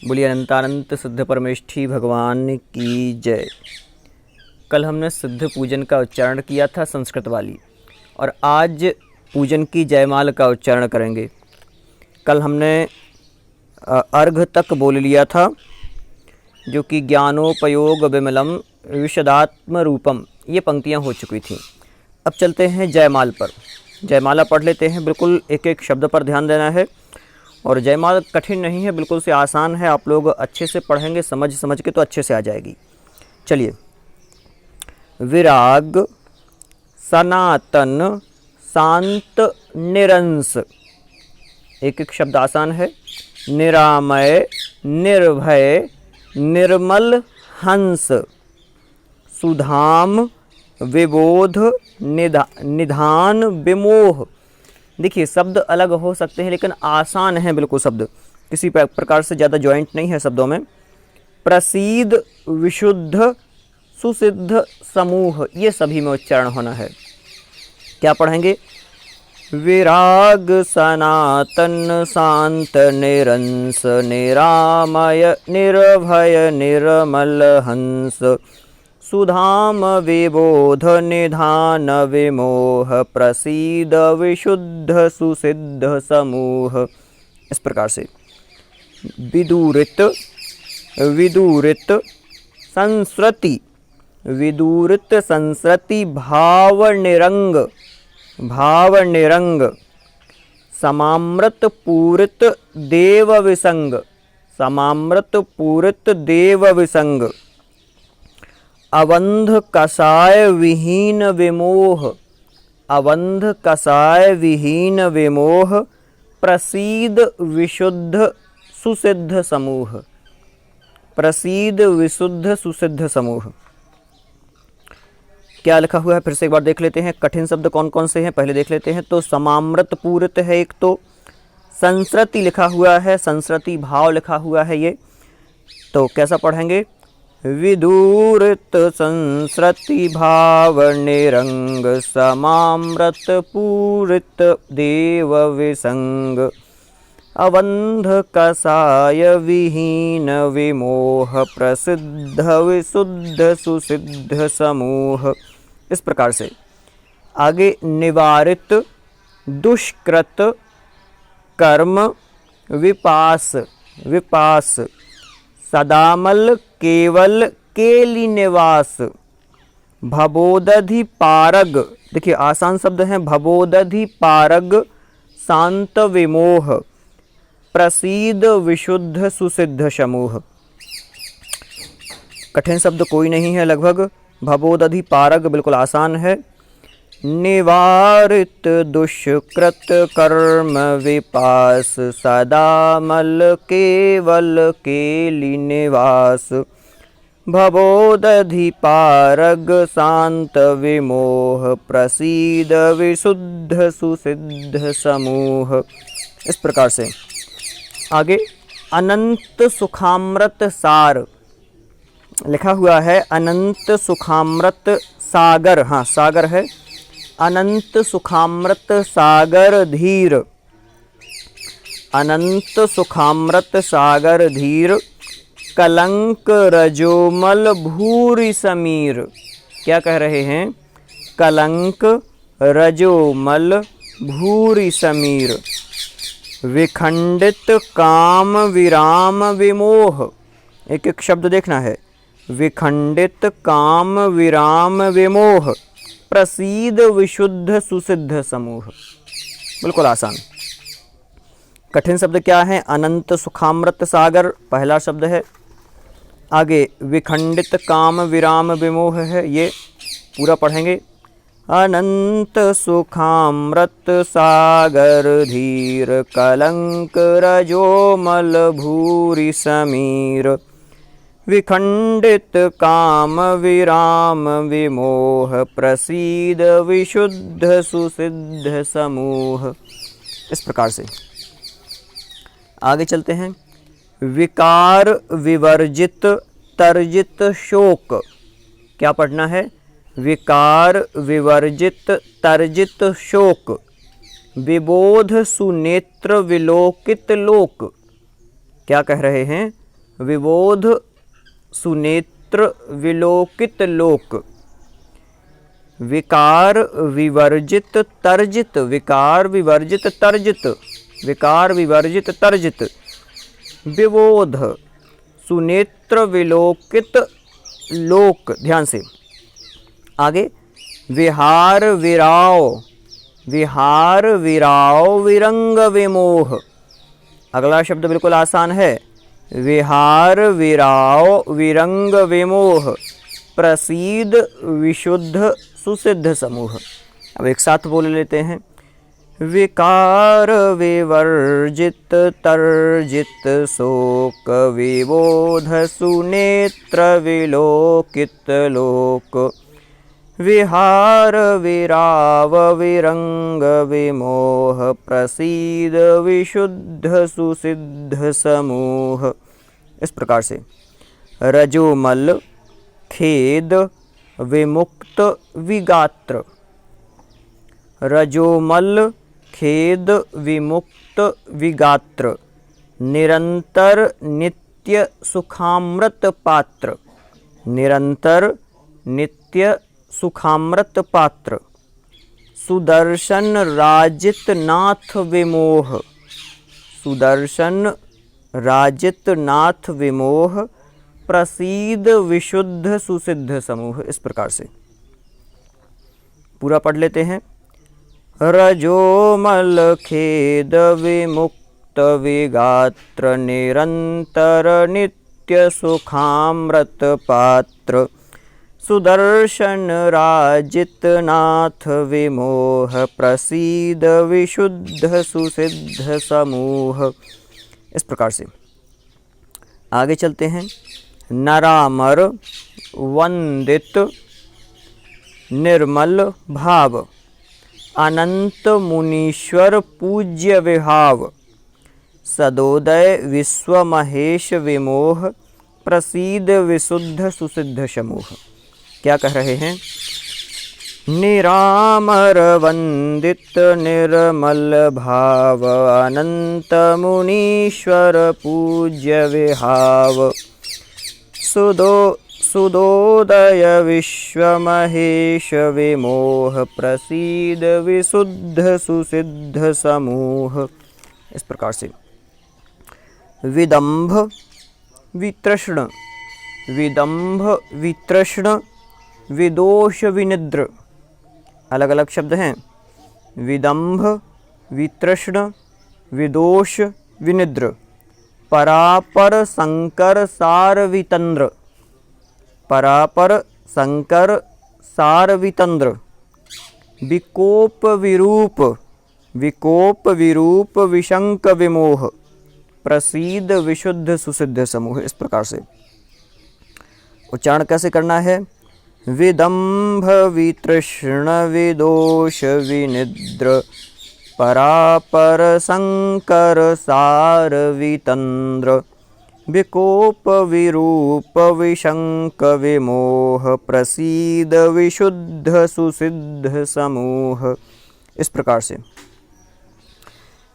बोलिए अनंतानंत सिद्ध परमेष्ठी भगवान की जय। कल हमने सिद्ध पूजन का उच्चारण किया था संस्कृत वाली, और आज पूजन की जयमाल का उच्चारण करेंगे। कल हमने अर्घ तक बोल लिया था, जो कि ज्ञानोपयोग विमलम विशदात्म रूपम, ये पंक्तियाँ हो चुकी थीं। अब चलते हैं जयमाल पर। जयमाला पढ़ लेते हैं। बिल्कुल एक एक शब्द पर ध्यान देना है, और जयमाल कठिन नहीं है, बिल्कुल से आसान है। आप लोग अच्छे से पढ़ेंगे, समझ के तो अच्छे से आ जाएगी। चलिए, विराग, सनातन, शांत, निरंस। एक एक शब्द आसान है। निरामय, निर्भय, निर्मल, हंस, सुधाम, विबोध, निधान, विमोह। देखिए, शब्द अलग हो सकते हैं लेकिन आसान है बिल्कुल। शब्द किसी प्रकार से ज़्यादा जॉइंट नहीं है शब्दों में। प्रसीद, विशुद्ध, सुसिद्ध, समूह, ये सभी में उच्चारण होना है। क्या पढ़ेंगे? विराग, सनातन, शांत, निरंस, निरामय, निर्भय, निर्मल, हंस, सुधाम, विबोध, निधान, विमोह, प्रसीद, विशुद्ध, सुसिद्ध, समूह। इस प्रकार से विदूरित, विदूरित, संस्रति, विदूरित, संस्रति, भाव निरंग, भाव निरंग, समामृत, पूरित, देव विसंग, समामृत, पूरित, देव विसंग, अवंध, कसाय विहीन, विमोह, अवंध, कसाय विहीन, विमोह, प्रसीद, विशुद्ध, सुसिद्ध, समूह, प्रसीद, विशुद्ध, सुसिद्ध, समूह। क्या लिखा हुआ है फिर से एक बार देख लेते हैं। कठिन शब्द कौन कौन से हैं पहले देख लेते हैं। तो समामृत, पूरित है एक, तो संस्रति लिखा हुआ है, संस्रति भाव लिखा हुआ है ये। तो कैसा पढ़ेंगे? विदूरित, संस्रति, भाव निरंग, समामृत, पूरित, देव विसंग, अवंध, कसाय विहीन, विमोह, प्रसिद्ध, विशुद्ध, सुसिद्ध, समूह। इस प्रकार से आगे निवारित, दुष्कृत, कर्म, विपास, विपास, सदामल, केवल, केली निवास, भबोदधि, पारग। देखिए आसान शब्द हैं। भबोदधि, पारग, शांत, विमोह, प्रसीद, विशुद्ध, सुसिद्ध, समूह। कठिन शब्द कोई नहीं है लगभग। भबोदधि, पारग बिल्कुल आसान है। निवारित, दुष्कृत, कर्म, विपास, सदामल, केवल, केली निवास, भबोदधि, पारग, शांत, विमोह, प्रसीद, विशुद्ध, सुसिद्ध, समूह। इस प्रकार से आगे अनंत, सुखामृत, सार लिखा हुआ है। अनंत, सुखामृत, सागर, हाँ सागर है। अनंत, सुखामृत, सागर, धीर, अनंत, सुखामृत, सागर, धीर, कलंक, रजोमल, भूरि, समीर। क्या कह रहे हैं? कलंक, रजोमल, भूरि, समीर, विखंडित, काम, विराम, विमोह। एक एक शब्द देखना है। विखंडित, काम, विराम, विमोह, प्रसीद, विशुद्ध, सुसिद्ध, समूह। बिल्कुल आसान। कठिन शब्द क्या है? अनंत, सुखामृत, सागर पहला शब्द है। आगे विखंडित, काम, विराम, विमोह है। ये पूरा पढ़ेंगे। अनंत, सुखामृत, सागर, धीर, कलंक, रजोमल, भूरि, समीर, विखंडित, काम, विराम, विमोह, प्रसीद, विशुद्ध, सुसिद्ध, समूह। इस प्रकार से आगे चलते हैं। विकार, विवर्जित, तर्जित, शोक। क्या पढ़ना है? विकार, विवर्जित, तर्जित, शोक, विबोध, सुनेत्र, विलोकित, लोक। क्या कह रहे हैं? विबोध सुनेत्र विलोकित लोक, विकार विवर्जित तर्जित, विकार विवर्जित तर्जित, विकार विवर्जित तर्जित, विबोध सुनेत्र विलोकित लोक। ध्यान से आगे, विहार विराव, विहार विराव विरंग विमोह। अगला शब्द बिल्कुल आसान है, विहार विराव विरंग विमोह, प्रसीद विशुद्ध सुसिद्ध समूह। अब एक साथ बोल लेते हैं, विकार विवर्जित तर्जित शोक, विबोध सुनेत्र विलोकित लोक, विहार विराव विरंग विमोह, प्रसीद विशुद्ध सुसिद्ध समूह। इस प्रकार से रजोमल खेद विमुक्त विगात्र, रजोमल खेद विमुक्त विगात्र, निरंतर नित्य सुखामृत पात्र, निरंतर नित्य सुखामृत पात्र, सुदर्शन राजित नाथ विमोह, सुदर्शन राजित नाथ विमोह, प्रसीद विशुद्ध सुसिद्ध समूह। इस प्रकार से पूरा पढ़ लेते हैं, रजोमल खेद विमुक्त विगात्र, निरंतर नित्य सुखामृत पात्र, सुदर्शन राजित नाथ विमोह, प्रसीद विशुद्ध सुसिद्ध समूह। इस प्रकार से आगे चलते हैं, नरामर वंदित निर्मल भाव, अनंत मुनीश्वर पूज्य विहाव, सदोदय विश्व महेश विमोह, प्रसीद विशुद्ध सुसिद्ध समूह। क्या कह रहे हैं, निरामर वंदित निर्मल भाव, अनंत मुनीश्वर पूज्य विहाव, सुदोदय विश्व महेश विमोह, प्रसीद विशुद्ध सुसिद्ध समूह। इस प्रकार से विदंभ वितृष्ण, विदंभ वितृष्ण, विदोष विनिद्र। अलग अलग शब्द हैं, विदंभ वितृष्ण विदोष विनिद्र, परापर संकर सार वितंद्र, परापर संकर सार वितंद्र, विकोप विरूप, विकोप विरूप विशंक विमोह, प्रसीद विशुद्ध सुसिद्ध समूह। इस प्रकार से उच्चारण कैसे करना है, विदंभ वितृष्ण विदोष विनिद्र, परापर संकर सार वितंद्र, विकोप विरूप विशंक विमोह, प्रसीद विशुद्ध सुसिद्ध समूह। इस प्रकार से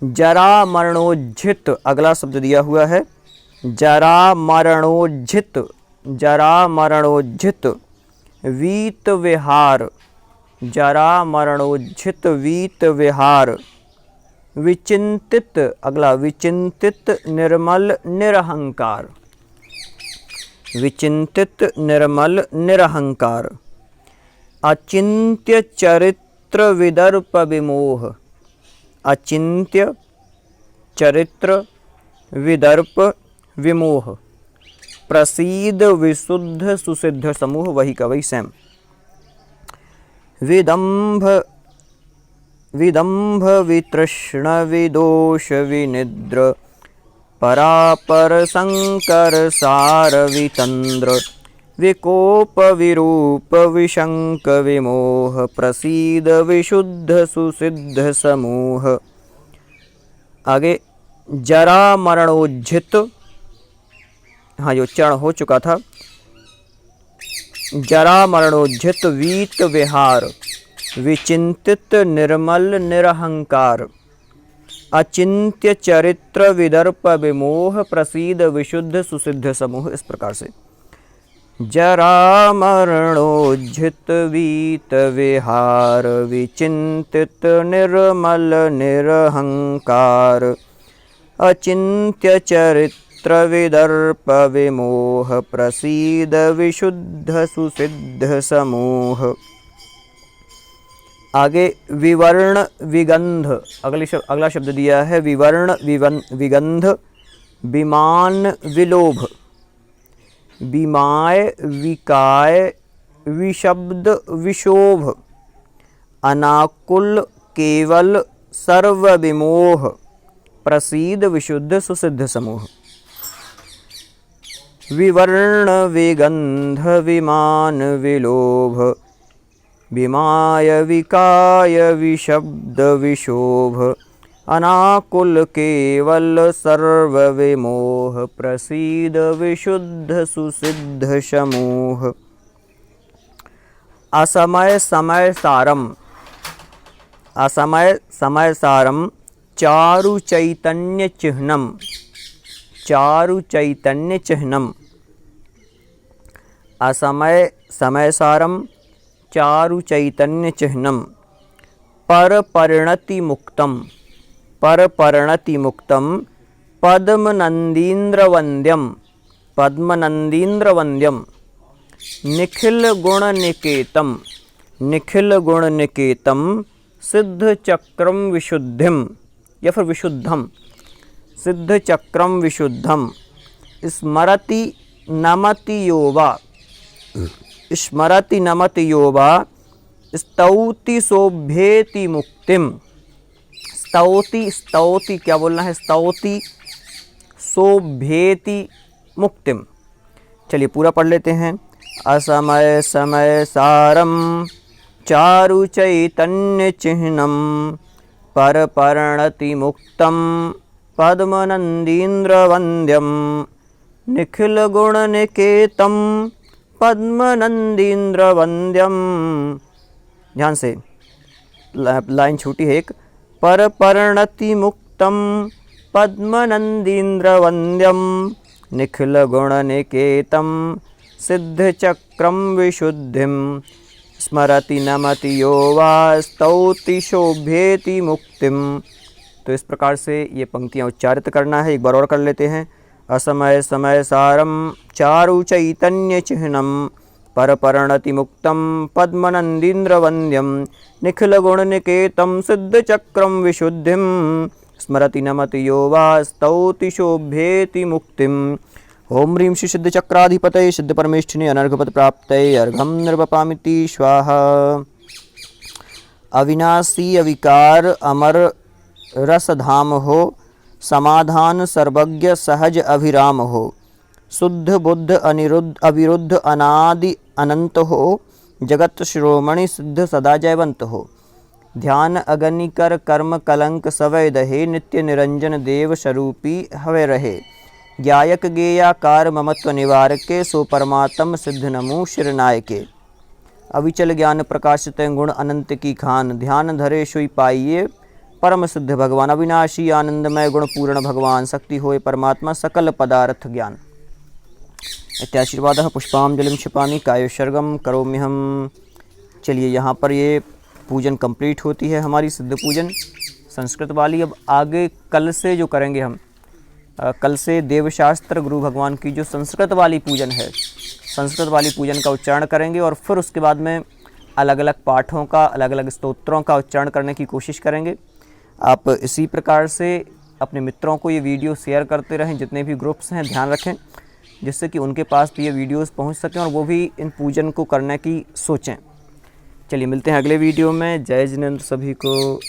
जरा मरणोज्झित, अगला शब्द दिया हुआ है, जरा मरणोज्झित, जरा मरणोज्झित वीत विहार, जरा मरणोज्झित वीत विहार, विचिंतित, अगला विचिंतित निर्मल निरहंकार, विचिंतित निर्मल निरहंकार, अचिंत्य चरित्र विदर्प विमोह, अचिंत्य चरित्र विदर्प विमोह, प्रसीद विशुद्ध सुसिद्ध समूह। वही का वही सेम। विदंभ विदंभ वितृष्ण विदोष विनिद्र, परापर संकर सार वितंद्र, विकोप विरूप विशंक विमोह, प्रसीद विशुद्ध सुसिद्ध समूह। आगे जरा मरणोज्झित, हाँ ये उच्चारण हो चुका था, जरा मरणोज्झित वीत विहार, विचिंतित निर्मल निरहंकार, अचिंत्य चरित्र विदर्प विमोह प्रसीद विशुद्ध सुसिद्ध समूह। इस प्रकार से जरा मरणोज्झित वीत विहार विचिंतित निर्मल निरहंकार अचिंत्य चरित्र विदर्प विमोह प्रसीद विशुद्ध सुसिद्ध समूह। आगे विवर्ण विगंध, अगला शब्द दिया है विवर्ण विगंध, विमान विलोभ, विमाय विकाय विशब्द विशोभ, अनाकुल केवल सर्व विमोह प्रसीद विशुद्ध सुसिद्ध समूह। विवर्ण विगंध विमान विलोभ, विमाय विकाय विशब्द विशोभ, अनाकुल केवल सर्व विमोह प्रसीद विशुद्ध सुसिद्ध समूह। असमय समय सारम, असमय समय सारम चारु चैतन्य चिह्नम, चारु चैतन्य चिह्नम। असमय समय सारम चारु चैतन्य चिह्नम। पर परिणति मुक्तम, पर परिणति मुक्तम पद्मनंदीन्द्र वंद्यम, पद्मनंदीन्द्र वंद्यम। निखिल गुण निकेतम, निखिल गुण निकेतम सिद्ध चक्रम विशुद्धिम या फिर विशुद्धम, सिद्ध चक्रम विशुद्धम। स्मरति नमति योवा, स्मरति नमति योवा स्तौति शोभेति मुक्तिम। स्तौति, स्तौति क्या बोलना है, स्तौति शोभेति मुक्तिम। चलिए पूरा पढ़ लेते हैं। असमय समय सारम चारु चैतन्य चिह्नम पर परिणति मुक्तम पद्मनंदीन्द्र वंद्यम। निखिल गुण निकेतम पद्मनंदीन्द्र वंद्यम। ध्यान से, लाइन छोटी है एक। पर परिणति मुक्तम पद्मनंदीन्द्र वंद्यम निखिल गुण निकेतम सिद्ध चक्रम विशुद्धिम। स्मरति नमति यो वा स्तौति शोभेति मुक्तिम। तो इस प्रकार से ये पंक्तियाँ उच्चारित करना है। एक बार और कर लेते हैं। असमय समय सारम चारु चैतन्य चिह्नम पर परिणति मुक्तम पद्मनंदीन्द्र वंद्यम निखिल गुण निकेतम सिद्ध चक्रम विशुद्धिम। स्मरति नमति यो वा स्तौति शोभेति मुक्तिम। ओम ह्रीं श्री सिद्ध चक्राधिपतये सिद्ध परमेष्ठिने अनर्घपद प्राप्तये अर्घं निर्वपामिति स्वाहा। अविनाशी अविकार अमर रसधाम हो समाधान सर्वज्ञ सहज अभिराम हो। शुद्ध बुद्ध अनिरुद्ध अविरुद्ध अनादि अनंत हो जगत शिरोमणि सिद्ध सदा जयवंत हो। ध्यान अगनिकर कर्म कलंक सवय दहे नित्य निरंजन देव स्वरूपी हवे रहे। ज्ञायक गेयाकार ममत्व निवारके सो परमात्म सिद्ध नमो शिरनायके। अविचल ज्ञान प्रकाशित गुण अनंत की खान ध्यान धरे सोई पाइये परम सिद्ध भगवान। अविनाशी आनंदमय गुण पूर्ण भगवान शक्ति होए परमात्मा सकल पदार्थ ज्ञान। इत्याशीर्वादः पुष्पांजलिं क्षिपामि कायोत्सर्गं करोम्यहम्। चलिए यहाँ पर ये पूजन कंप्लीट होती है हमारी सिद्ध पूजन संस्कृत वाली। अब आगे कल से जो करेंगे हम, कल से देवशास्त्र गुरु भगवान की जो संस्कृत वाली पूजन है, संस्कृत वाली पूजन का उच्चारण करेंगे और फिर उसके बाद में अलग अलग पाठों का, अलग अलग स्तोत्रों का उच्चारण करने की कोशिश करेंगे। आप इसी प्रकार से अपने मित्रों को ये वीडियो शेयर करते रहें, जितने भी ग्रुप्स हैं ध्यान रखें, जिससे कि उनके पास भी ये वीडियोस पहुंच सकें और वो भी इन पूजन को करने की सोचें। चलिए मिलते हैं अगले वीडियो में। जय जिनेंद्र सभी को।